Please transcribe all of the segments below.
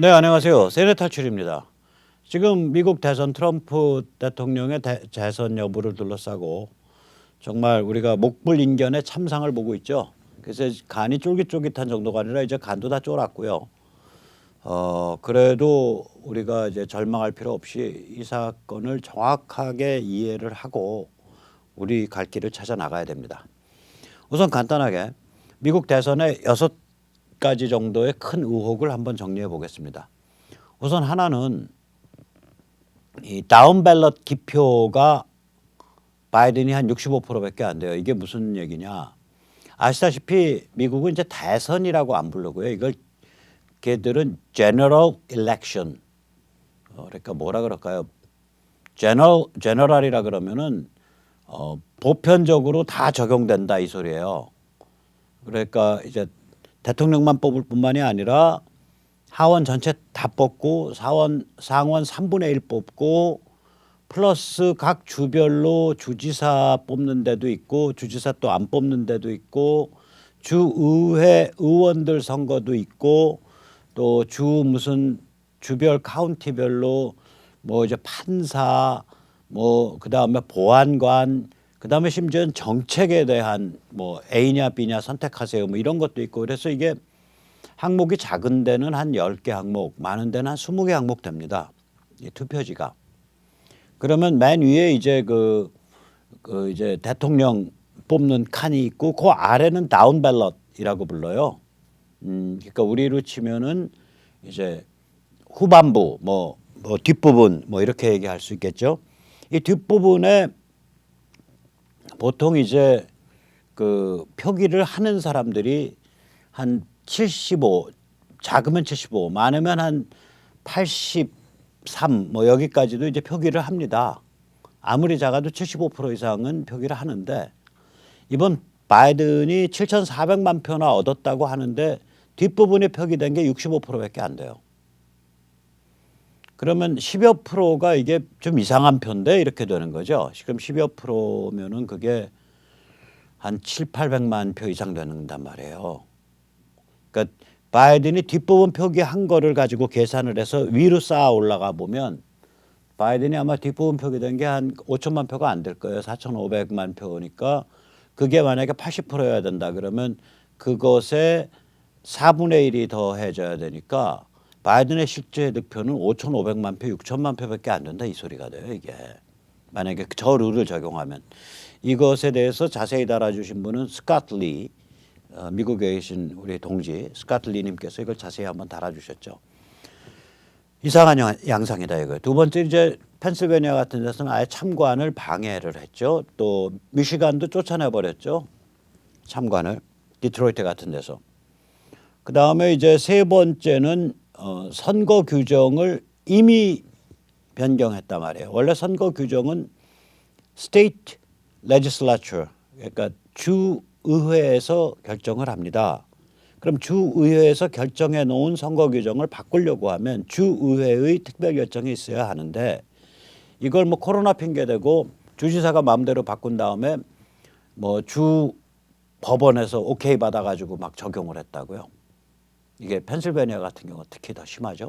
네, 안녕하세요. 세뇌 탈출입니다. 지금 미국 대선 트럼프 대통령의 재선 여부를 둘러싸고 정말 우리가 목불인견의 참상을 보고 있죠. 그래서 간이 쫄깃쫄깃한 정도가 아니라 이제 간도 다 쫄았고요. 그래도 우리가 이제 절망할 필요 없이 이 사건을 정확하게 이해를 하고 우리 갈 길을 찾아 나가야 됩니다. 우선 간단하게 미국 대선의 6가지 정도의 큰 의혹을 한번 정리해 보겠습니다. 우선 하나는 이 다운밸럿 기표가 바이든이 한 65%밖에 안 돼요. 이게 무슨 얘기냐? 아시다시피 미국은 이제 대선이라고 안 부르고요. 이걸 걔들은 general election. 그러니까 뭐라 그럴까요? general이라 그러면은 보편적으로 다 적용된다 이 소리예요. 그러니까 이제 대통령만 뽑을 뿐만이 아니라 하원 전체 다 뽑고 상원 3분의 1 뽑고 플러스 각 주별로 주지사 뽑는 데도 있고 주지사 또 안 뽑는 데도 있고 주의회 의원들 선거도 있고 또 주 무슨 주별 카운티별로 뭐 이제 판사 뭐 그다음에 보안관 그다음에 심지어는 정책에 대한 뭐 A냐 B냐 선택하세요 뭐 이런 것도 있고 그래서 이게 항목이 작은 데는 한 10개 항목, 많은 데는 한 20개 항목 됩니다. 이 투표지가. 그러면 맨 위에 이제 그 이제 대통령 뽑는 칸이 있고 그 아래는 다운밸럿이라고 불러요. 그러니까 우리로 치면은 이제 후반부 뭐 뒷부분 뭐 이렇게 얘기할 수 있겠죠. 이 뒷부분에 보통 이제 그 표기를 하는 사람들이 한 75, 작으면 75, 많으면 한 83, 뭐 여기까지도 이제 표기를 합니다. 아무리 작아도 75% 이상은 표기를 하는데 이번 바이든이 7,400만 표나 얻었다고 하는데 뒷부분에 표기된 게 65%밖에 안 돼요. 그러면 10여 프로가 이게 좀 이상한 표인데 이렇게 되는 거죠. 지금 10여 프로면은 그게 한 7, 800만 표 이상 되는단 말이에요. 그러니까 바이든이 뒷부분 표기한 거를 가지고 계산을 해서 위로 쌓아 올라가 보면 바이든이 아마 뒷부분 표기된 게 한 5천만 표가 안 될 거예요. 4,500만 표니까 그게 만약에 80%여야 된다 그러면 그것에 4분의 1이 더해져야 되니까 바이든의 실제 득표는 5,500만 표, 6천만 표밖에 안 된다 이 소리가 돼요 이게. 만약에 저 룰을 적용하면. 이것에 대해서 자세히 달아주신 분은 스캇 리 미국에 계신 우리 동지 스캇 리님께서 이걸 자세히 한번 달아주셨죠. 이상한 양상이다 이거예요. 두 번째 이제 펜실베니아 같은 데서는 아예 참관을 방해를 했죠. 또 미시간도 쫓아내버렸죠. 참관을. 디트로이트 같은 데서. 그다음에 이제 세 번째는 선거 규정을 이미 변경했단 말이에요. 원래 선거 규정은 state legislature 그러니까 주의회에서 결정을 합니다. 그럼 주의회에서 결정해 놓은 선거 규정을 바꾸려고 하면 주의회의 특별 결정이 있어야 하는데 이걸 뭐 코로나 핑계 대고 주지사가 마음대로 바꾼 다음에 뭐 주 법원에서 오케이 받아가지고 막 적용을 했다고요. 이게 펜실베니아 같은 경우 특히 더 심하죠.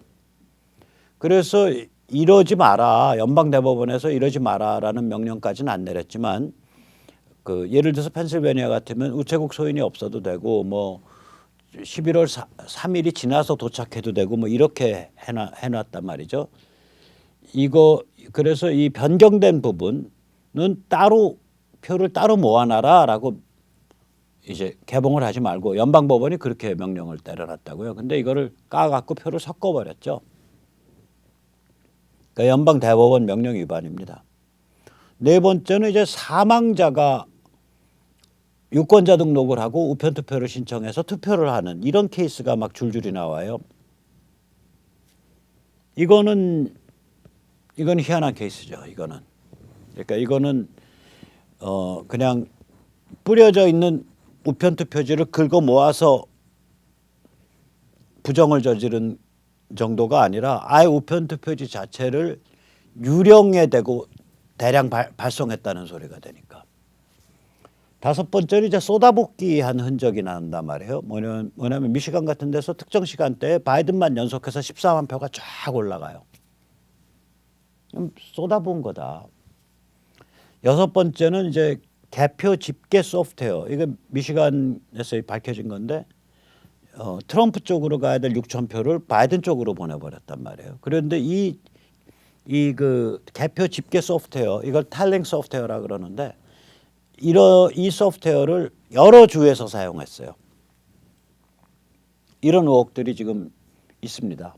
그래서 이러지 마라. 연방대법원에서 이러지 마라라는 명령까지는 안 내렸지만 그 예를 들어서 펜실베니아 같으면 우체국 소인이 없어도 되고 뭐 11월 3일이 지나서 도착해도 되고 뭐 이렇게 해놨단 말이죠. 이거 그래서 이 변경된 부분은 따로 표를 따로 모아놔라라고 이제 개봉을 하지 말고 연방법원이 그렇게 명령을 때려놨다고요. 근데 이거를 까갖고 표를 섞어버렸죠. 그러니까 연방대법원 명령 위반입니다. 네 번째는 이제 사망자가 유권자 등록을 하고 우편투표를 신청해서 투표를 하는 이런 케이스가 막 줄줄이 나와요. 이건 희한한 케이스죠. 이거는. 그러니까 이거는 그냥 뿌려져 있는 우편투표지를 긁어 모아서 부정을 저지른 정도가 아니라 아예 우편투표지 자체를 유령에 대고 대량 발송했다는 소리가 되니까. 다섯 번째는 이제 쏟아붓기한 흔적이 난단 말이에요. 뭐냐면 미시간 같은 데서 특정 시간대에 바이든만 연속해서 14만 표가 쫙 올라가요. 쏟아부은 거다. 여섯 번째는 이제 개표 집계 소프트웨어. 이거 미시간에서 밝혀진 건데 트럼프 쪽으로 가야 될 6천 표를 바이든 쪽으로 보내버렸단 말이에요. 그런데 이 그 개표 집계 소프트웨어, 이걸 탈링 소프트웨어라 그러는데 이 소프트웨어를 여러 주에서 사용했어요. 이런 의혹들이 지금 있습니다.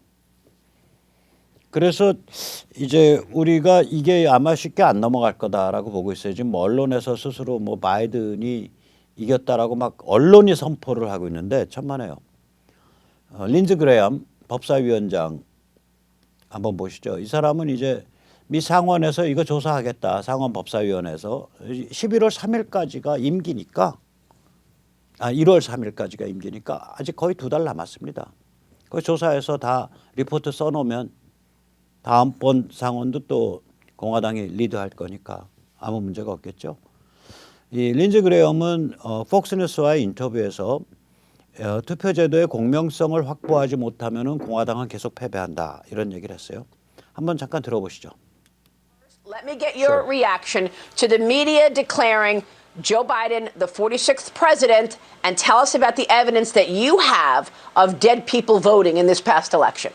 그래서 이제 우리가 이게 아마 쉽게 안 넘어갈 거다라고 보고 있어요. 지금 언론에서 스스로 뭐 바이든이 이겼다라고 막 언론이 선포를 하고 있는데 천만에요. 린즈 그레엄 법사위원장 한번 보시죠. 이 사람은 이제 미 상원에서 이거 조사하겠다. 상원 법사위원회에서 11월 3일까지가 임기니까 1월 3일까지가 임기니까 아직 거의 2달 남았습니다. 그 조사해서 다 리포트 써놓으면 다음번 상원도 또 공화당이 리드할 거니까 아무 문제가 없겠죠. 이 린즈 그레엄은 폭스뉴스와의 인터뷰에서 투표제도의 공명성을 확보하지 못하면은 공화당은 계속 패배한다 이런 얘기를 했어요. 한번 잠깐 들어보시죠. Let me get your reaction to the media declaring Joe Biden the 46th president and tell us about the evidence that you have of dead people voting in this past election.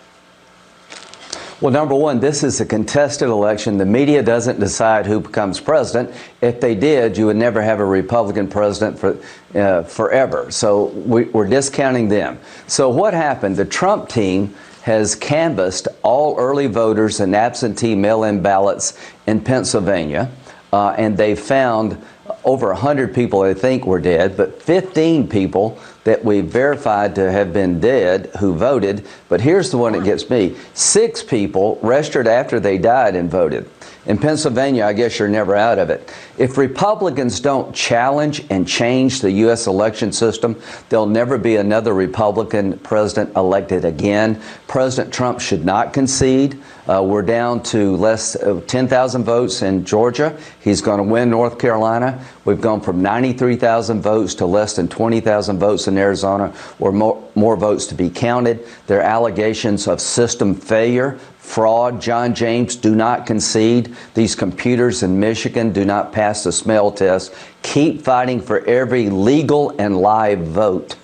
Well, number one, this is a contested election. The media doesn't decide who becomes president. If they did, you would never have a Republican president forever. So we're discounting them. So what happened? The Trump team has canvassed all early voters and absentee mail-in ballots in Pennsylvania, and they found over 100 people they think were dead, but 15 people that we verified to have been dead who voted. But here's the one that gets me. 6 people registered after they died and voted. In Pennsylvania, I guess you're never out of it. If Republicans don't challenge and change the U.S. election system, there'll never be another Republican president elected again. President Trump should not concede. We're down to less of 10,000 votes in Georgia. He's going to win North Carolina. We've gone from 93,000 votes to less than 20,000 votes in Arizona, or more votes to be counted. There are allegations of system failure, fraud. John James, do not concede. These computers in Michigan do not pass the smell test. Keep fighting for every legal and live vote.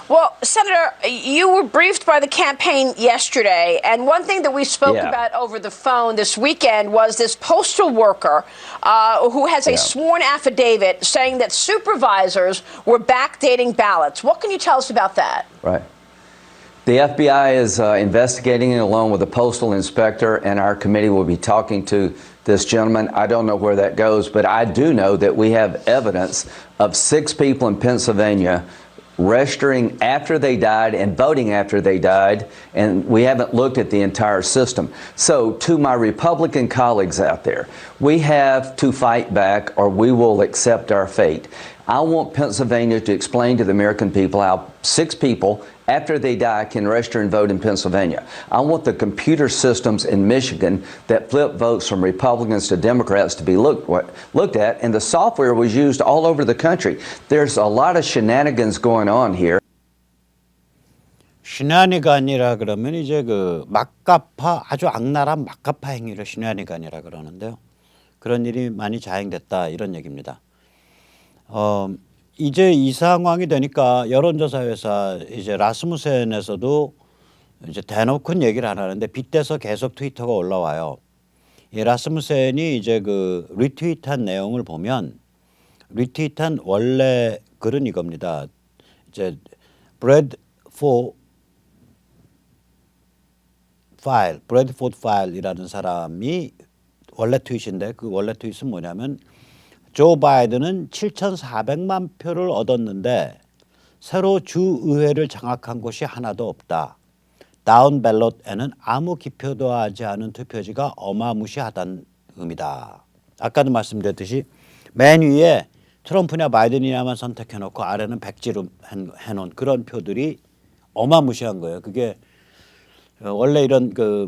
Well, Senator, you were briefed by the campaign yesterday, and one thing that we spoke about over the phone this weekend was this postal worker who has a sworn affidavit saying that supervisors were backdating ballots. What can you tell us about that? Right. The FBI is investigating it along with the postal inspector, and our committee will be talking to this gentleman. I don't know where that goes, but I do know that we have evidence of 6 people in Pennsylvania registering after they died and voting after they died, and we haven't looked at the entire system. So to my Republican colleagues out there, we have to fight back or we will accept our fate. I want Pennsylvania to explain to the American people how 6 people after they die can register and vote in Pennsylvania. I want the computer systems in Michigan that flip votes from Republicans to Democrats to be looked at, and the software was used all over the country. There's a lot of shenanigans going on here. 시나니간이라 그러면 이제 그 막가파, 아주 악랄한 막가파 행위를 시나니간이라 그러는데요. 그런 일이 많이 자행됐다 이런 얘기입니다. 이제 이 상황이 되니까 여론조사 회사 이제 라스무센에서도 이제 대놓고는 얘기를 안 하는데 빗대서 계속 트위터가 올라와요. 이 라스무센이 이제 그 리트윗한 내용을 보면 리트윗한 원래 글은 이겁니다. 이제 브래드포드 파일이라는 사람이 원래 트윗인데 그 원래 트윗은 뭐냐면 조 바이든은 7,400만 표를 얻었는데 새로 주의회를 장악한 곳이 하나도 없다. 다운 벨롯에는 아무 기표도 하지 않은 투표지가 어마무시하다는 의미다. 아까도 말씀드렸듯이 맨 위에 트럼프냐 바이든이냐만 선택해놓고 아래는 백지로 해놓은 그런 표들이 어마무시한 거예요. 그게 원래 이런 그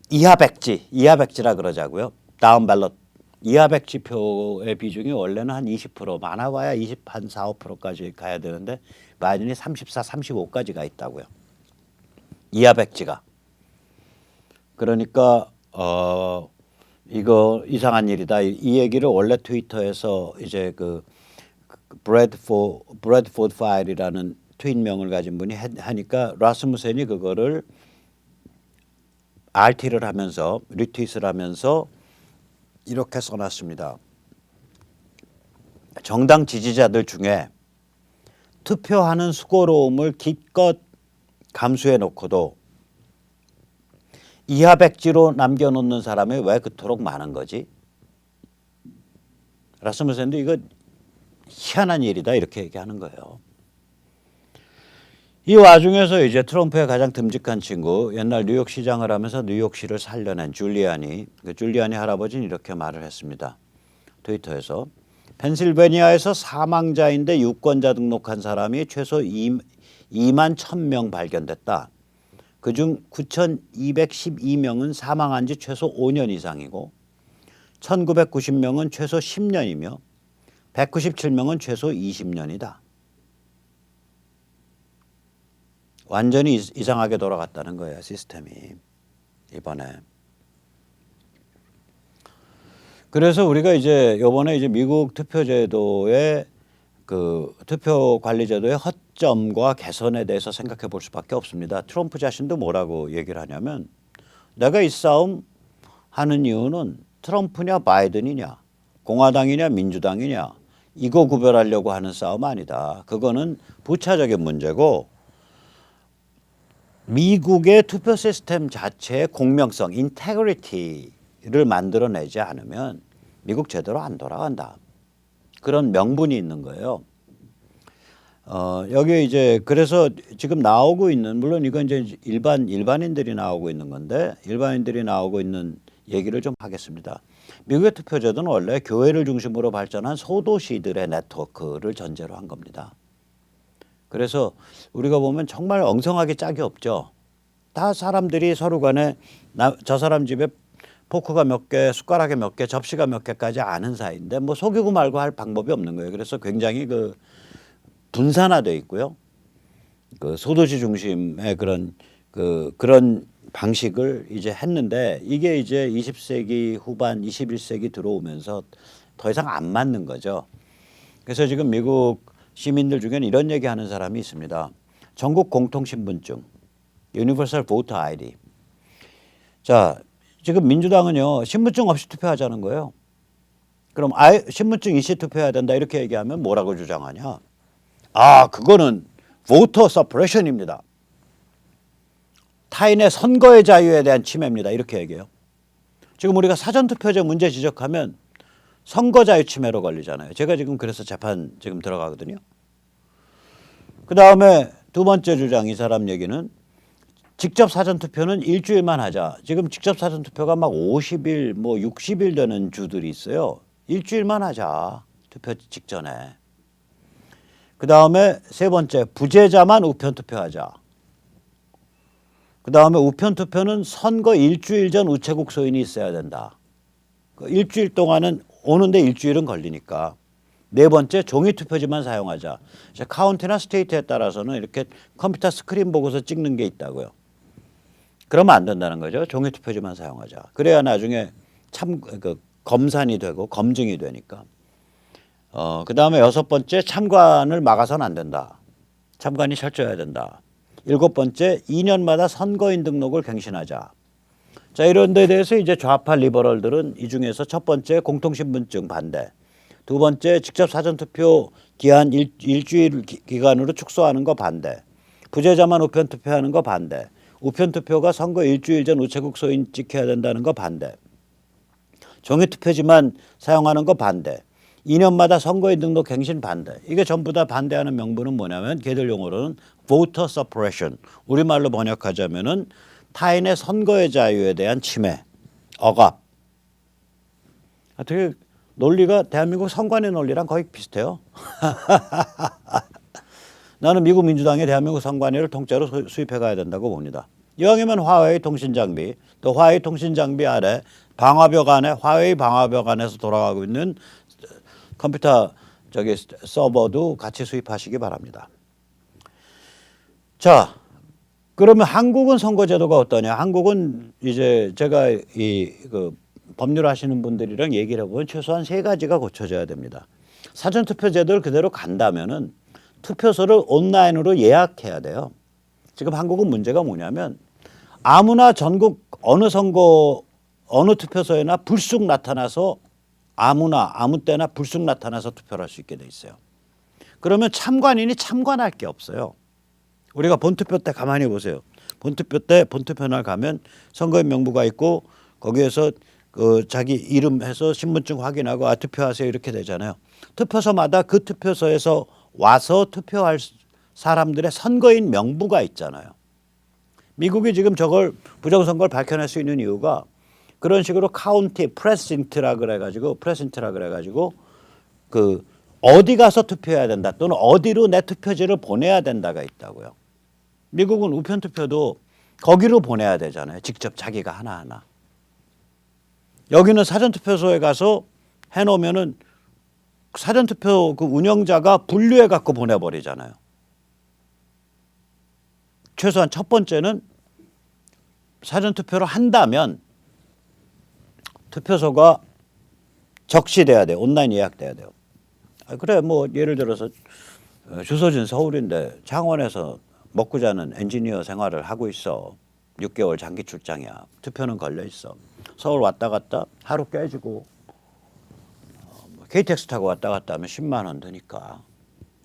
이하 백지라 그러자고요. 다운 벨롯 이하백지 표의 비중이 원래는 한 20%, 많아봐야 한 4, 5%까지 가야 되는데 바이든이 34, 35까지 가 있다고요. 이하백지가. 그러니까 이거 이상한 일이다. 이 얘기를 원래 트위터에서 이제 그 브래드포드 파일이라는 트윗명을 가진 분이 하니까 라스무센이 그거를 RT를 하면서 리트윗을 하면서 이렇게 써놨습니다. 정당 지지자들 중에 투표하는 수고로움을 기껏 감수해 놓고도 이하백지로 남겨놓는 사람이 왜 그토록 많은 거지? 라스무센도 이거 희한한 일이다 이렇게 얘기하는 거예요. 이 와중에서 이제 트럼프의 가장 듬직한 친구, 옛날 뉴욕 시장을 하면서 뉴욕시를 살려낸 줄리아니, 그 줄리아니 할아버지는 이렇게 말을 했습니다. 트위터에서 펜실베니아에서 사망자인데 유권자 등록한 사람이 최소 2만 1,000명 발견됐다. 그중 9,212명은 사망한 지 최소 5년 이상이고 1,990명은 최소 10년이며 197명은 최소 20년이다. 완전히 이상하게 돌아갔다는 거예요, 시스템이 이번에. 그래서 우리가 이제 이번에 이제 미국 투표제도의 그 투표 관리제도의 허점과 개선에 대해서 생각해 볼 수밖에 없습니다. 트럼프 자신도 뭐라고 얘기를 하냐면 내가 이 싸움 하는 이유는 트럼프냐 바이든이냐 공화당이냐 민주당이냐 이거 구별하려고 하는 싸움 아니다. 그거는 부차적인 문제고 미국의 투표 시스템 자체의 공명성, 인테그리티를 만들어내지 않으면 미국 제대로 안 돌아간다. 그런 명분이 있는 거예요. 여기 이제 그래서 지금 나오고 있는 물론 이건 이제 일반인들이 나오고 있는 건데 일반인들이 나오고 있는 얘기를 좀 하겠습니다. 미국의 투표제도는 원래 교회를 중심으로 발전한 소도시들의 네트워크를 전제로 한 겁니다. 그래서 우리가 보면 정말 엉성하게 짝이 없죠. 다 사람들이 서로 간에 저 사람 집에 포크가 몇 개, 숟가락이 몇 개, 접시가 몇 개까지 아는 사이인데 뭐 속이고 말고 할 방법이 없는 거예요. 그래서 굉장히 그 분산화되어 있고요. 그 소도시 중심의 그런 방식을 이제 했는데 이게 이제 20세기 후반, 21세기 들어오면서 더 이상 안 맞는 거죠. 그래서 지금 미국 시민들 중에는 이런 얘기하는 사람이 있습니다. 전국 공통신분증, Universal Voter ID. 자, 지금 민주당은요 신분증 없이 투표하자는 거예요. 그럼 신분증 이시 투표해야 된다 이렇게 얘기하면 뭐라고 주장하냐? 그거는 voter suppression입니다. 타인의 선거의 자유에 대한 침해입니다. 이렇게 얘기해요. 지금 우리가 사전투표제 문제 지적하면 선거 자유 침해로 걸리잖아요. 제가 지금 그래서 재판 지금 들어가거든요. 그 다음에 두 번째 주장 이 사람 얘기는 직접 사전투표는 일주일만 하자. 지금 직접 사전투표가 막 50일 뭐 60일 되는 주들이 있어요. 일주일만 하자. 투표 직전에. 그 다음에 세 번째 부재자만 우편투표하자. 그 다음에 우편투표는 선거 일주일 전 우체국 소인이 있어야 된다. 일주일 동안은 오는데 일주일은 걸리니까. 네 번째 종이투표지만 사용하자. 카운티나 스테이트에 따라서는 이렇게 컴퓨터 스크린 보고서 찍는 게 있다고요. 그러면 안 된다는 거죠. 종이투표지만 사용하자. 그래야 나중에 검산이 되고 검증이 되니까. 그 다음에 여섯 번째 참관을 막아서는 안 된다. 참관이 철저해야 된다. 일곱 번째 2년마다 선거인 등록을 갱신하자. 자, 이런 데 대해서 이제 좌파 리버럴들은 이 중에서 첫 번째 공통신분증 반대. 두 번째 직접 사전투표 기한 일주일 기간으로 축소하는 거 반대. 부재자만 우편투표하는 거 반대. 우편투표가 선거 일주일 전 우체국 소인 찍혀야 된다는 거 반대. 종이투표지만 사용하는 거 반대. 2년마다 선거인 등록 갱신 반대. 이게 전부 다 반대하는 명분은 뭐냐면 걔들 용어로는 voter suppression. 우리말로 번역하자면은 타인의 선거의 자유에 대한 침해, 억압. 되게 논리가 대한민국 선관위 논리랑 거의 비슷해요. 나는 미국 민주당이 대한민국 선관위를 통째로 수입해 가야 된다고 봅니다. 이왕이면 화웨이 통신 장비, 또 화웨이 통신 장비 아래 방화벽 안에 화웨이 방화벽 안에서 돌아가고 있는 컴퓨터 서버도 같이 수입하시기 바랍니다. 자, 그러면 한국은 선거제도가 어떠냐? 한국은 이제 제가 그 법률 하시는 분들이랑 얘기를 해보면 최소한 3가지가 고쳐져야 됩니다. 사전투표 제도를 그대로 간다면은 투표소를 온라인으로 예약해야 돼요. 지금 한국은 문제가 뭐냐면 아무나 전국 어느 선거 어느 투표소에나 불쑥 나타나서 아무나 아무 때나 불쑥 나타나서 투표를 할 수 있게 돼 있어요. 그러면 참관인이 참관할 게 없어요. 우리가 본투표 때 가만히 보세요. 본투표 때 본투표날 가면 선거인 명부가 있고 거기에서 그 자기 이름 해서 신분증 확인하고 투표하세요 이렇게 되잖아요. 투표소마다 그 투표소에서 와서 투표할 사람들의 선거인 명부가 있잖아요. 미국이 지금 저걸 부정선거를 밝혀낼 수 있는 이유가 그런 식으로 카운티 프레신트라 그래가지고 그 어디 가서 투표해야 된다 또는 어디로 내 투표지를 보내야 된다가 있다고요. 미국은 우편 투표도 거기로 보내야 되잖아요. 직접 자기가 하나하나. 여기는 사전투표소에 가서 해놓으면은 사전투표 그 운영자가 분류해 갖고 보내버리잖아요. 최소한 첫 번째는 사전투표를 한다면 투표소가 적시돼야 돼요. 온라인 예약돼야 돼요. 그래 뭐 예를 들어서 주소진 서울인데 창원에서 먹고 자는 엔지니어 생활을 하고 있어. 6개월 장기 출장이야. 투표는 걸려 있어. 서울 왔다 갔다 하루 깨지고 KTX 타고 왔다 갔다 하면 10만 원 드니까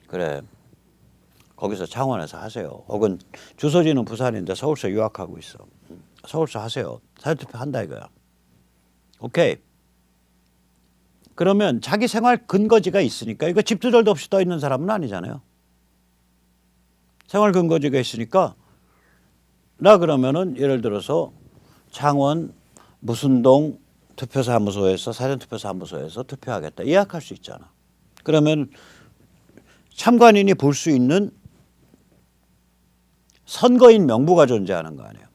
그래 거기서 창원에서 하세요. 혹은 주소지는 부산인데 서울서 유학하고 있어. 서울서 하세요. 사전투표 한다 이거야. 오케이. 그러면 자기 생활 근거지가 있으니까 이거 집두절도 없이 떠 있는 사람은 아니잖아요. 생활 근거지가 있으니까 나 그러면은 예를 들어서 창원 무슨 동 투표사무소에서 사전투표사무소에서 투표하겠다 예약할 수 있잖아. 그러면 참관인이 볼 수 있는 선거인 명부가 존재하는 거 아니에요.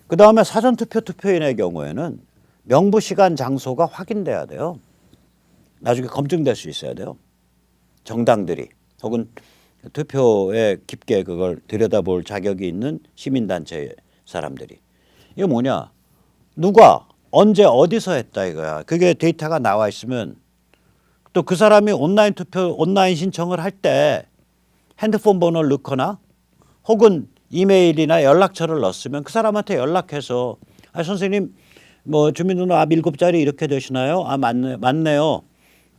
그 다음에 사전투표 투표인의 경우에는 명부 시간 장소가 확인돼야 돼요. 나중에 검증될 수 있어야 돼요. 정당들이 혹은 투표에 깊게 그걸 들여다볼 자격이 있는 시민단체 사람들이. 이게 뭐냐. 누가 언제 어디서 했다 이거야. 그게 데이터가 나와 있으면 또 그 사람이 온라인 투표 온라인 신청을 할 때 핸드폰 번호를 넣거나 혹은 이메일이나 연락처를 넣었으면 그 사람한테 연락해서 선생님 뭐 주민등록 앞 7자리 이렇게 되시나요? 맞네요.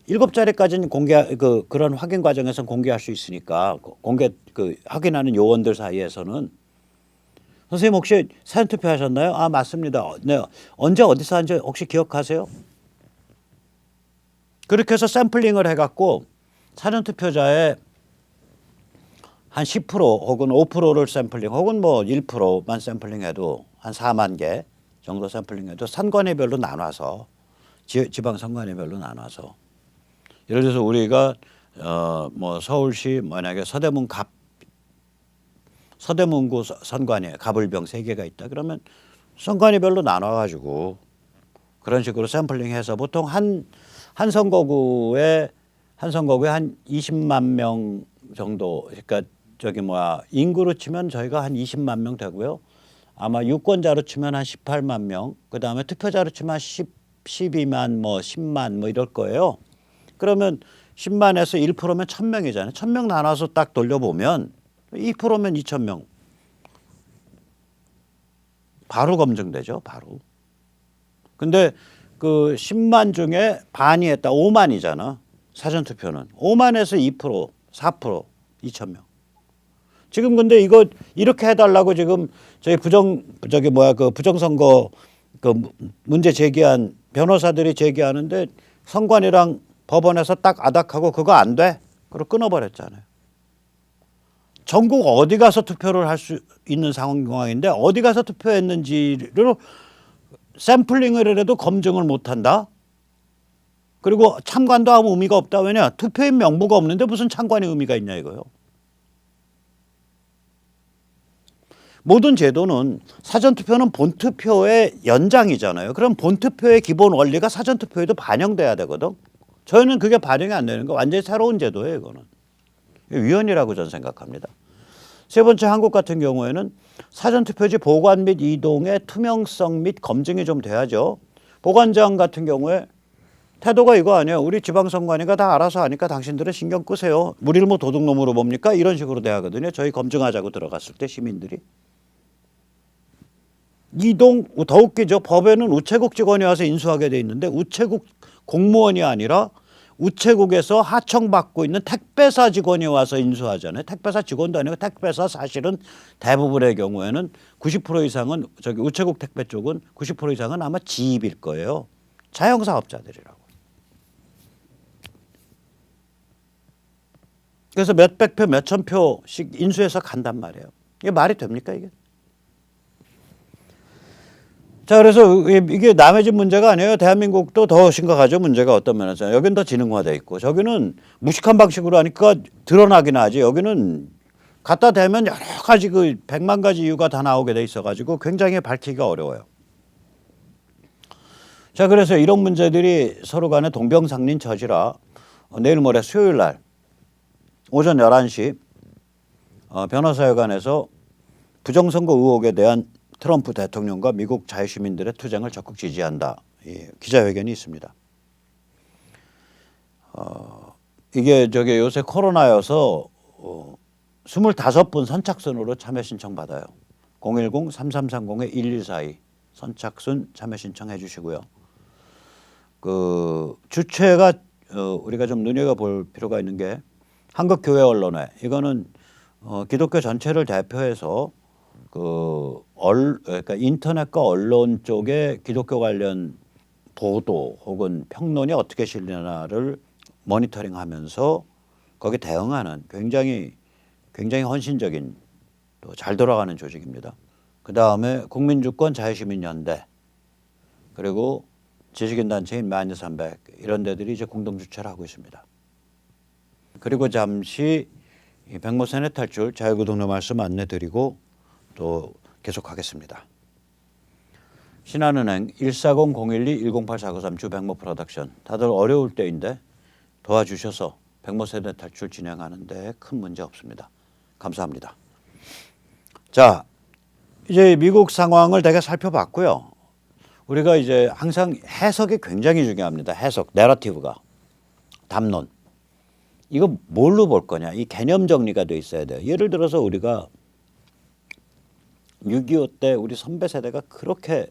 7자리까지는 그런 확인 과정에서는 공개할 수 있으니까 공개 확인하는 요원들 사이에서는 선생님 혹시 사전투표 하셨나요? 맞습니다. 네. 언제 어디서 한지 혹시 기억하세요? 그렇게 해서 샘플링을 해갖고 사전투표자의 한 10% 혹은 5%를 샘플링 혹은 뭐 1%만 샘플링해도 한 4만 개 정도 샘플링해도 선관위별로 나눠서 지방 선관위별로 나눠서 예를 들어서 우리가 뭐 서울시 만약에 서대문구 선관위 갑을병 3개가 있다 그러면 선관위별로 나눠가지고 그런 식으로 샘플링해서 보통 한 선거구에 한 20만 명 정도 그러니까 인구로 치면 저희가 한 20만 명 되고요. 아마 유권자로 치면 한 18만 명, 그 다음에 투표자로 치면 12만, 10만 이럴 거예요. 그러면 10만에서 1%면 1000명이잖아요. 1000명 나눠서 딱 돌려보면 2%면 2000명. 바로 검증되죠, 바로. 근데 그 10만 중에 반이 했다, 5만이잖아. 사전투표는. 5만에서 2%, 4%, 2000명. 지금 근데 이거 이렇게 해달라고 지금 저희 부정선거 문제 제기한 변호사들이 제기하는데 선관위랑 법원에서 딱 아닥하고 그거 안 돼. 그리고 끊어버렸잖아요. 전국 어디 가서 투표를 할 수 있는 상황인데 어디 가서 투표했는지를 샘플링을 해도 검증을 못한다. 그리고 참관도 아무 의미가 없다. 왜냐? 투표인 명부가 없는데 무슨 참관의 의미가 있냐 이거요. 모든 제도는 사전투표는 본투표의 연장이잖아요. 그럼 본투표의 기본 원리가 사전투표에도 반영돼야 되거든. 저희는 그게 반영이 안 되는 거 완전히 새로운 제도예요. 이거는. 위헌이라고 저는 생각합니다. 세 번째, 한국 같은 경우에는 사전투표지 보관 및 이동의 투명성 및 검증이 좀 돼야죠. 보관장 같은 경우에 태도가 이거 아니에요. 우리 지방선관위가 다 알아서 하니까 당신들은 신경 끄세요. 우리를 뭐 도둑놈으로 봅니까? 이런 식으로 돼야거든요. 저희 검증하자고 들어갔을 때 시민들이. 이동 더 웃기죠. 법에는 우체국 직원이 와서 인수하게 돼 있는데 우체국 공무원이 아니라 우체국에서 하청받고 있는 택배사 직원이 와서 인수하잖아요. 택배사 직원도 아니고 택배사 사실은 대부분의 경우에는 90% 이상은 저기 우체국 택배 쪽은 90% 이상은 아마 지입일 거예요. 자영사업자들이라고. 그래서 몇백 표, 몇천 표씩 인수해서 간단 말이에요. 이게 말이 됩니까 이게? 자, 그래서 이게 남의 집 문제가 아니에요. 대한민국도 더 심각하죠. 문제가 어떤 면에서. 여긴 더 지능화돼 있고 저기는 무식한 방식으로 하니까 드러나긴 하지. 여기는 갖다 대면 여러 가지 그 100만 가지 이유가 다 나오게 돼 있어가지고 굉장히 밝히기가 어려워요. 자, 그래서 이런 문제들이 서로 간에 동병상련 처지라 내일 모레 수요일 날 오전 11시 변호사회관에서 부정선거 의혹에 대한 트럼프 대통령과 미국 자유시민들의 투쟁을 적극 지지한다. 기자회견이 있습니다. 이게 저기 요새 코로나여서 25분 선착순으로 참여 신청 받아요. 010-3330-1142 선착순 참여 신청해 주시고요. 그 주체가 우리가 좀 눈여겨볼 필요가 있는 게 한국교회 언론회 이거는 기독교 전체를 대표해서 그러니까 인터넷과 언론 쪽에 기독교 관련 보도 혹은 평론이 어떻게 실리나를 모니터링하면서 거기에 대응하는 굉장히 헌신적인 또 잘 돌아가는 조직입니다. 그 다음에 국민주권 자유시민연대 그리고 지식인 단체인 마인드300 이런 데들이 이제 공동 주최를 하고 있습니다. 그리고 잠시 백모 세뇌 탈출 자유구독료 말씀 안내드리고 또 계속하겠습니다. 신한은행 140-012-108493 주백모 프로덕션 다들 어려울 때인데 도와주셔서 백모 세뇌 탈출 진행하는 데 큰 문제 없습니다. 감사합니다. 자, 이제 미국 상황을 대개 살펴봤고요. 우리가 이제 항상 해석이 굉장히 중요합니다. 해석, 내러티브가 담론. 이거 뭘로 볼 거냐? 이 개념 정리가 돼 있어야 돼요. 예를 들어서 우리가 6.25 때 우리 선배 세대가 그렇게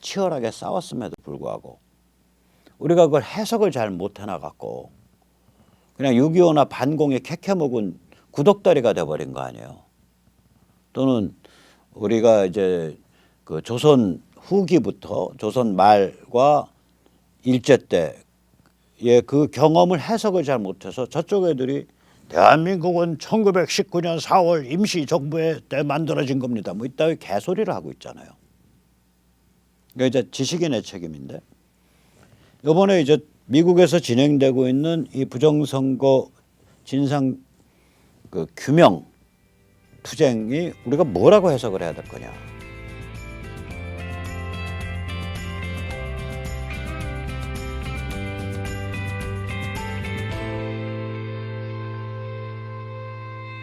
치열하게 싸웠음에도 불구하고 우리가 그걸 해석을 잘 못해 나갔고 그냥 6.25나 반공에 캐캐묵은 구독다리가 돼버린 거 아니에요. 또는 우리가 이제 그 조선 후기부터 조선 말과 일제 때의 그 경험을 해석을 잘 못해서 저쪽 애들이 대한민국은 1919년 4월 임시정부에 때 만들어진 겁니다. 뭐 이따위 개소리를 하고 있잖아요. 그러니까 이제 지식인의 책임인데 이번에 이제 미국에서 진행되고 있는 이 부정선거 진상 그 규명 투쟁이 우리가 뭐라고 해석을 해야 될 거냐.